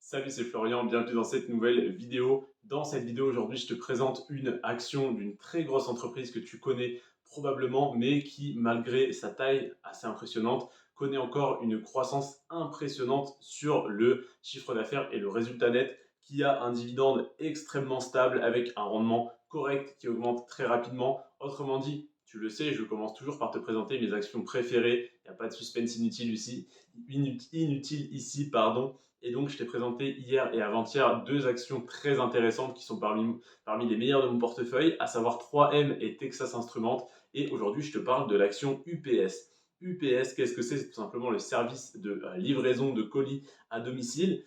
Salut, c'est Florian, bienvenue dans cette nouvelle vidéo. Dans cette vidéo aujourd'hui, je te présente une action d'une très grosse entreprise que tu connais probablement, mais qui, malgré sa taille assez impressionnante, connaît encore une croissance impressionnante sur le chiffre d'affaires et le résultat net, qui a un dividende extrêmement stable avec un rendement correct qui augmente très rapidement. Autrement dit, tu le sais, je commence toujours par te présenter mes actions préférées. Il n'y a pas de suspense inutile ici, pardon. Et donc, je t'ai présenté hier et avant-hier deux actions très intéressantes qui sont parmi les meilleures de mon portefeuille, à savoir 3M et Texas Instruments. Et aujourd'hui, je te parle de l'action UPS. UPS, qu'est-ce que c'est? C'est tout simplement le service de livraison de colis à domicile.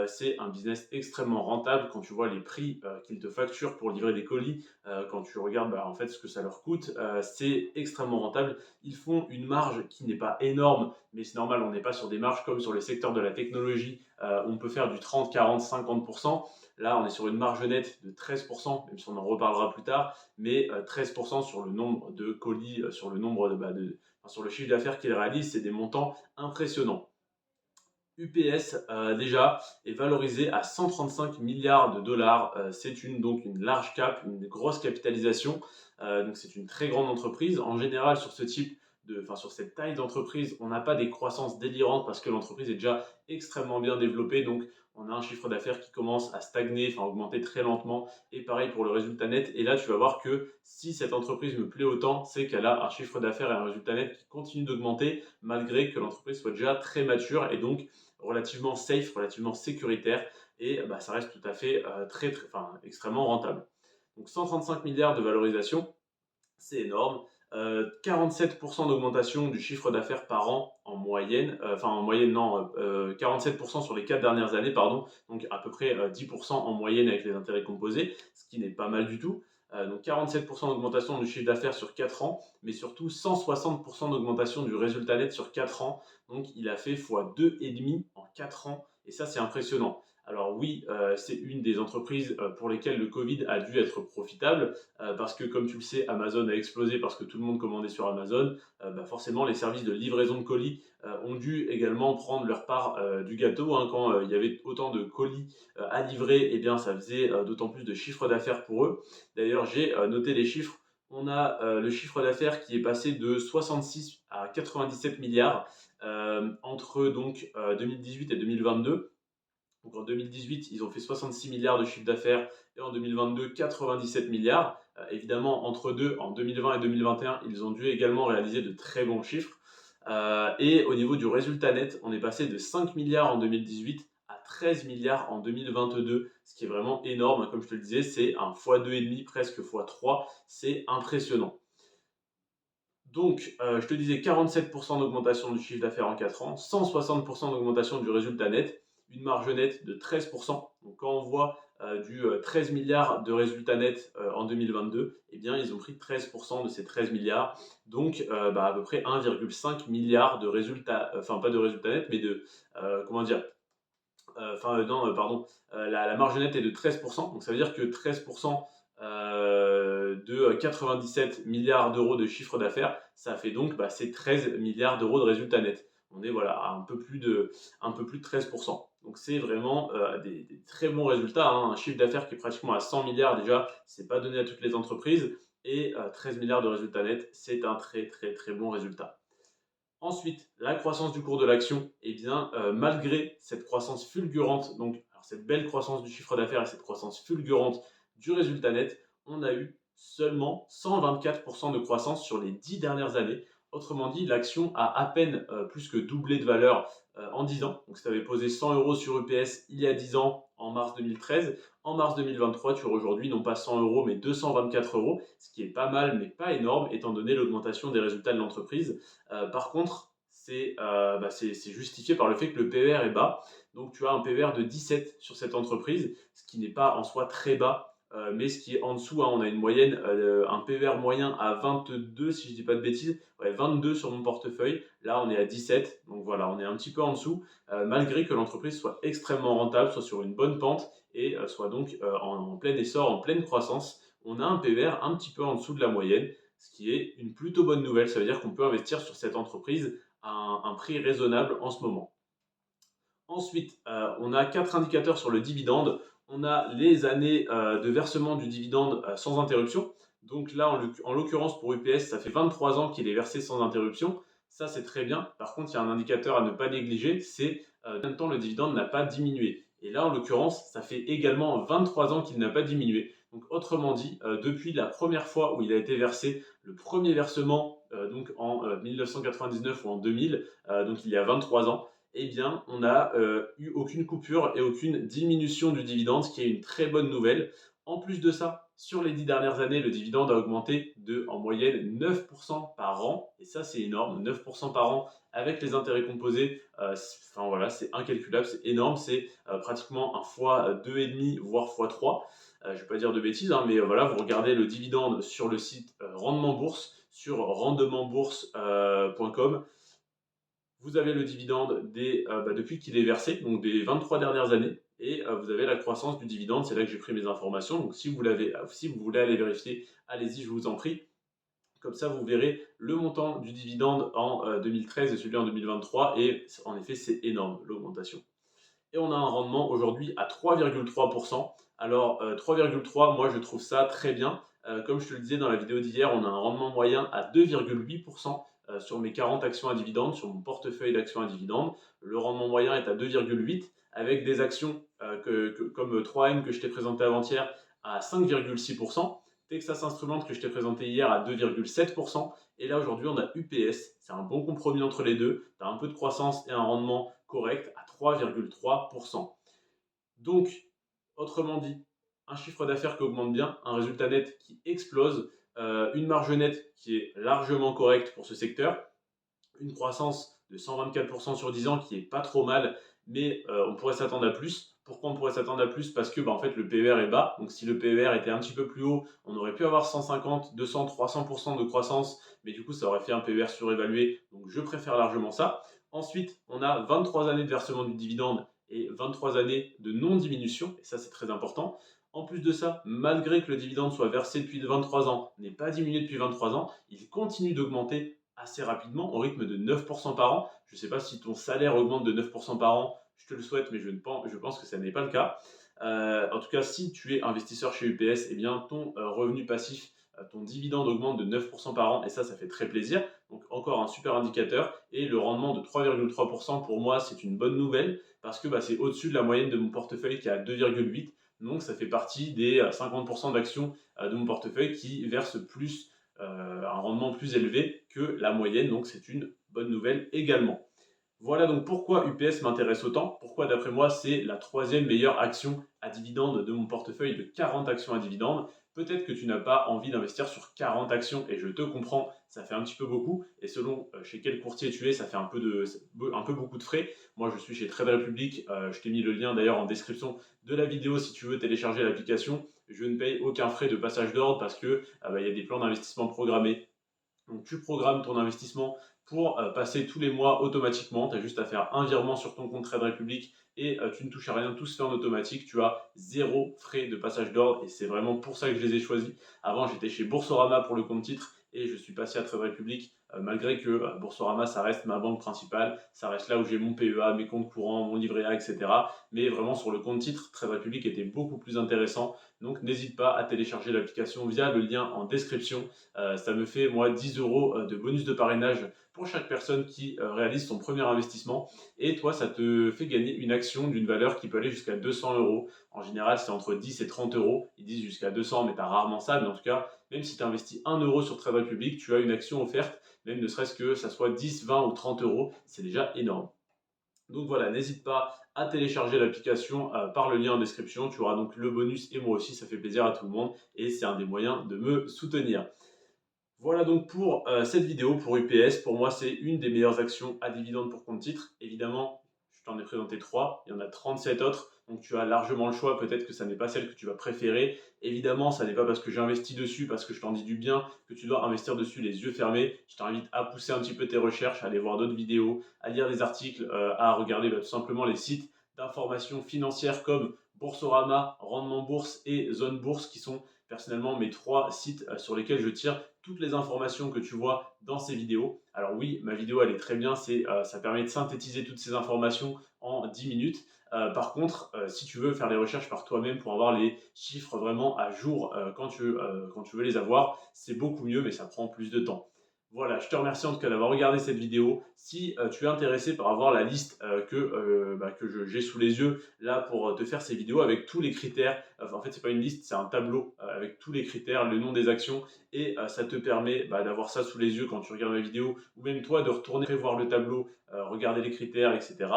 C'est un business extrêmement rentable quand tu vois les prix qu'ils te facturent pour livrer des colis. Quand tu regardes en fait ce que ça leur coûte, c'est extrêmement rentable. Ils font une marge qui n'est pas énorme, mais c'est normal, on n'est pas sur des marges comme sur le secteur de la technologie. On peut faire du 30, 40, 50%. Là, on est sur une marge nette de 13%, même si on en reparlera plus tard, mais 13% sur le nombre de colis, sur le nombre sur le chiffre d'affaires qu'ils réalisent, c'est des montants impressionnants. UPS déjà est valorisé à 135 milliards de dollars. C'est donc une large cap, une grosse capitalisation. Donc c'est une très grande entreprise. En général, sur cette taille d'entreprise, on n'a pas des croissances délirantes parce que l'entreprise est déjà extrêmement bien développée. Donc on a un chiffre d'affaires qui commence à stagner, enfin augmenter très lentement. Et pareil pour le résultat net. Et là, tu vas voir que si cette entreprise me plaît autant, c'est qu'elle a un chiffre d'affaires et un résultat net qui continue d'augmenter malgré que l'entreprise soit déjà très mature et donc relativement safe, relativement sécuritaire, et ça reste tout à fait extrêmement rentable. Donc 135 milliards de valorisation, c'est énorme. 47% d'augmentation du chiffre d'affaires par an en moyenne, 47% sur les 4 dernières années, pardon, donc à peu près 10% en moyenne avec les intérêts composés, ce qui n'est pas mal du tout. Donc 47% d'augmentation du chiffre d'affaires sur 4 ans, mais surtout 160% d'augmentation du résultat net sur 4 ans. Donc il a fait x2,5 en 4 ans, et ça c'est impressionnant. Alors oui, c'est une des entreprises pour lesquelles le Covid a dû être profitable, parce que comme tu le sais, Amazon a explosé parce que tout le monde commandait sur Amazon. Forcément, les services de livraison de colis ont dû également prendre leur part du gâteau, hein. Quand il y avait autant de colis à livrer, eh bien, ça faisait d'autant plus de chiffre d'affaires pour eux. D'ailleurs, j'ai noté les chiffres. On a le chiffre d'affaires qui est passé de 66 à 97 milliards entre 2018 et 2022. Donc en 2018, ils ont fait 66 milliards de chiffre d'affaires et en 2022, 97 milliards. Évidemment, entre deux, en 2020 et 2021, ils ont dû également réaliser de très bons chiffres. Et au niveau du résultat net, on est passé de 5 milliards en 2018 à 13 milliards en 2022, ce qui est vraiment énorme. Comme je te le disais, c'est un x2,5, presque x3. C'est impressionnant. Donc, je te disais 47% d'augmentation du chiffre d'affaires en 4 ans, 160% d'augmentation du résultat net, une marge nette de 13%. Donc, quand on voit du 13 milliards de résultat net en 2022, eh bien, ils ont pris 13% de ces 13 milliards. Donc, à peu près 1,5 milliard de résultats, enfin, pas de résultats net, mais de, comment dire, non, pardon, la marge nette est de 13%. Donc, ça veut dire que 13% de 97 milliards d'euros de chiffre d'affaires, ça fait donc ces 13 milliards d'euros de résultats nets. On est voilà, à un peu plus de 13%. Donc c'est vraiment des très bons résultats, hein. Un chiffre d'affaires qui est pratiquement à 100 milliards déjà, c'est pas donné à toutes les entreprises. Et 13 milliards de résultats nets, c'est un très très très bon résultat. Ensuite, la croissance du cours de l'action, eh bien, malgré cette croissance fulgurante, donc alors cette belle croissance du chiffre d'affaires et cette croissance fulgurante du résultat net, on a eu seulement 124% de croissance sur les 10 dernières années. Autrement dit, l'action a à peine plus que doublé de valeur en 10 ans. Donc, si tu avais posé 100 euros sur EPS il y a 10 ans, en mars 2013, en mars 2023, tu aurais aujourd'hui non pas 100 euros, mais 224 euros, ce qui est pas mal, mais pas énorme, étant donné l'augmentation des résultats de l'entreprise. Par contre, c'est justifié par le fait que le PER est bas. Donc, tu as un PER de 17 sur cette entreprise, ce qui n'est pas en soi très bas. Mais ce qui est en dessous, hein, on a une moyenne, un PER moyen à 22, si je ne dis pas de bêtises, ouais, 22 sur mon portefeuille. Là, on est à 17, donc voilà, on est un petit peu en dessous, malgré que l'entreprise soit extrêmement rentable, soit sur une bonne pente et soit donc en plein essor, en pleine croissance. On a un PER un petit peu en dessous de la moyenne, ce qui est une plutôt bonne nouvelle. Ça veut dire qu'on peut investir sur cette entreprise à un prix raisonnable en ce moment. Ensuite, on a 4 indicateurs sur le dividende. On a les années de versement du dividende sans interruption. Donc là, en l'occurrence pour UPS, ça fait 23 ans qu'il est versé sans interruption. Ça, c'est très bien. Par contre, il y a un indicateur à ne pas négliger, c'est combien de temps le dividende n'a pas diminué. Et là, en l'occurrence, ça fait également 23 ans qu'il n'a pas diminué. Donc, autrement dit, depuis la première fois où il a été versé, le premier versement, donc en 1999 ou en 2000, donc il y a 23 ans, eh bien, on n'a eu aucune coupure et aucune diminution du dividende, ce qui est une très bonne nouvelle. En plus de ça, sur les 10 dernières années, le dividende a augmenté en moyenne 9% par an. Et ça, c'est énorme. 9% par an avec les intérêts composés. Enfin voilà, c'est incalculable, c'est énorme. C'est pratiquement un fois 2,5, voire fois 3. Je ne vais pas dire de bêtises, hein, mais voilà, vous regardez le dividende sur le site Rendement Bourse, sur rendementbourse.com. Vous avez le dividende depuis qu'il est versé, donc des 23 dernières années, et vous avez la croissance du dividende. C'est là que j'ai pris mes informations. Donc si vous voulez aller vérifier, allez-y, je vous en prie. Comme ça, vous verrez le montant du dividende en 2013 et celui en 2023. Et en effet, c'est énorme, l'augmentation. Et on a un rendement aujourd'hui à 3,3%. Alors 3,3, moi je trouve ça très bien. Comme je te le disais dans la vidéo d'hier, on a un rendement moyen à 2,8% sur mes 40 actions à dividendes, sur mon portefeuille d'actions à dividendes. Le rendement moyen est à 2,8 avec des actions comme 3M que je t'ai présenté avant-hier à 5,6%. Texas Instruments que je t'ai présenté hier à 2,7%. Et là aujourd'hui on a UPS, c'est un bon compromis entre les deux. Tu as un peu de croissance et un rendement correct à 3,3%. Donc, autrement dit, un chiffre d'affaires qui augmente bien, un résultat net qui explose, une marge nette qui est largement correcte pour ce secteur, une croissance de 124% sur 10 ans qui est pas trop mal, mais on pourrait s'attendre à plus. Pourquoi on pourrait s'attendre à plus? Parce que en fait, le PER est bas. Donc si le PER était un petit peu plus haut, on aurait pu avoir 150, 200, 300% de croissance, mais du coup, ça aurait fait un PER surévalué. Donc je préfère largement ça. Ensuite, on a 23 années de versement du dividende et 23 années de non-diminution, et ça c'est très important. En plus de ça, malgré que le dividende soit versé depuis 23 ans, n'est pas diminué depuis 23 ans, il continue d'augmenter assez rapidement, au rythme de 9% par an. Je ne sais pas si ton salaire augmente de 9% par an, je te le souhaite, mais je pense que ça n'est pas le cas. En tout cas, si tu es investisseur chez UPS, eh bien, ton revenu passif, ton dividende augmente de 9% par an, et ça fait très plaisir. Donc encore un super indicateur. Et le rendement de 3,3% pour moi, c'est une bonne nouvelle, parce que c'est au-dessus de la moyenne de mon portefeuille qui est à 2,8. Donc ça fait partie des 50% d'actions de mon portefeuille qui versent plus un rendement plus élevé que la moyenne, donc c'est une bonne nouvelle également. Voilà donc pourquoi UPS m'intéresse autant, pourquoi d'après moi c'est la troisième meilleure action à dividende de mon portefeuille de 40 actions à dividende. Peut-être que tu n'as pas envie d'investir sur 40 actions et je te comprends, ça fait un petit peu beaucoup et selon chez quel courtier tu es, ça fait un peu beaucoup de frais. Moi je suis chez Trade Republic, je t'ai mis le lien d'ailleurs en description de la vidéo si tu veux télécharger l'application. Je ne paye aucun frais de passage d'ordre parce que y a des plans d'investissement programmés. Donc tu programmes ton investissement pour passer tous les mois automatiquement. Tu as juste à faire un virement sur ton compte Trade Republic et tu ne touches à rien, tout se fait en automatique. Tu as zéro frais de passage d'ordre et c'est vraiment pour ça que je les ai choisis. Avant, j'étais chez Boursorama pour le compte titre et je suis passé à Trade Republic malgré que Boursorama, ça reste ma banque principale. Ça reste là où j'ai mon PEA, mes comptes courants, mon livret A, etc. Mais vraiment, sur le compte titre, Trade Republic était beaucoup plus intéressant. Donc, n'hésite pas à télécharger l'application via le lien en description. Ça me fait, moi, 10 euros de bonus de parrainage pour chaque personne qui réalise son premier investissement. Et toi, ça te fait gagner une action d'une valeur qui peut aller jusqu'à 200 euros. En général, c'est entre 10 et 30 euros. Ils disent jusqu'à 200, mais tu as rarement ça. Mais en tout cas, même si tu investis 1 euro sur Trade Republic, tu as une action offerte, même ne serait-ce que ça soit 10, 20 ou 30 euros. C'est déjà énorme. Donc voilà, n'hésite pas à télécharger l'application par le lien en description. Tu auras donc le bonus et moi aussi, ça fait plaisir à tout le monde et c'est un des moyens de me soutenir. Voilà donc pour cette vidéo pour UPS. Pour moi, c'est une des meilleures actions à dividendes pour compte titre. Évidemment, je t'en ai présenté 3, il y en a 37 autres. Donc tu as largement le choix, peut-être que ça n'est pas celle que tu vas préférer. Évidemment, ça n'est pas parce que j'investis dessus, parce que je t'en dis du bien, que tu dois investir dessus les yeux fermés. Je t'invite à pousser un petit peu tes recherches, à aller voir d'autres vidéos, à lire des articles, à regarder tout simplement les sites d'information financière comme Boursorama, Rendement Bourse et Zone Bourse qui sont personnellement mes 3 sites sur lesquels je tire toutes les informations que tu vois dans ces vidéos. Alors oui, ma vidéo elle est très bien, ça permet de synthétiser toutes ces informations en 10 minutes. Par contre, si tu veux faire les recherches par toi-même pour avoir les chiffres vraiment à jour quand tu veux les avoir, c'est beaucoup mieux, mais ça prend plus de temps. Voilà, je te remercie en tout cas d'avoir regardé cette vidéo. Si tu es intéressé par avoir la liste que j'ai sous les yeux là pour te faire ces vidéos avec tous les critères, en fait, c'est pas une liste, c'est un tableau avec tous les critères, le nom des actions, et ça te permet d'avoir ça sous les yeux quand tu regardes ma vidéo, ou même toi de retourner voir le tableau, regarder les critères, etc.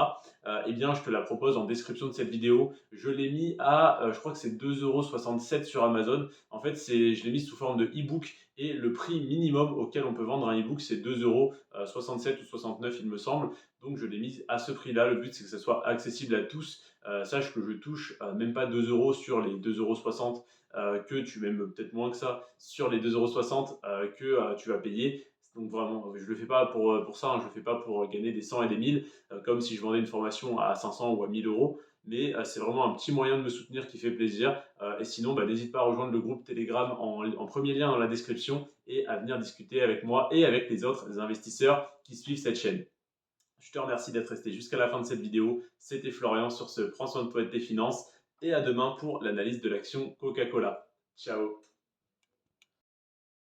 Eh bien, je te la propose en description de cette vidéo. Je l'ai mis à, je crois que c'est 2,67 € sur Amazon. En fait, je l'ai mis sous forme de e-book et le prix minimum auquel on peut vendre un e-book, c'est 2,67 € ou 69, il me semble. Donc, je l'ai mis à ce prix-là. Le but, c'est que ça soit accessible à tous. Sache que je touche même pas 2 € sur les 2,60 € que tu même peut-être moins que ça sur les 2,60 € que tu vas payer. Donc vraiment, je ne le fais pas pour ça, hein, je ne le fais pas pour gagner des 100 et des 1000, comme si je vendais une formation à 500 ou à 1000 €. Mais c'est vraiment un petit moyen de me soutenir qui fait plaisir. Et sinon, n'hésite pas à rejoindre le groupe Telegram en premier lien dans la description et à venir discuter avec moi et avec les autres investisseurs qui suivent cette chaîne. Je te remercie d'être resté jusqu'à la fin de cette vidéo. C'était Florian sur ce Prends soin de toi et de tes finances. Et à demain pour l'analyse de l'action Coca-Cola. Ciao.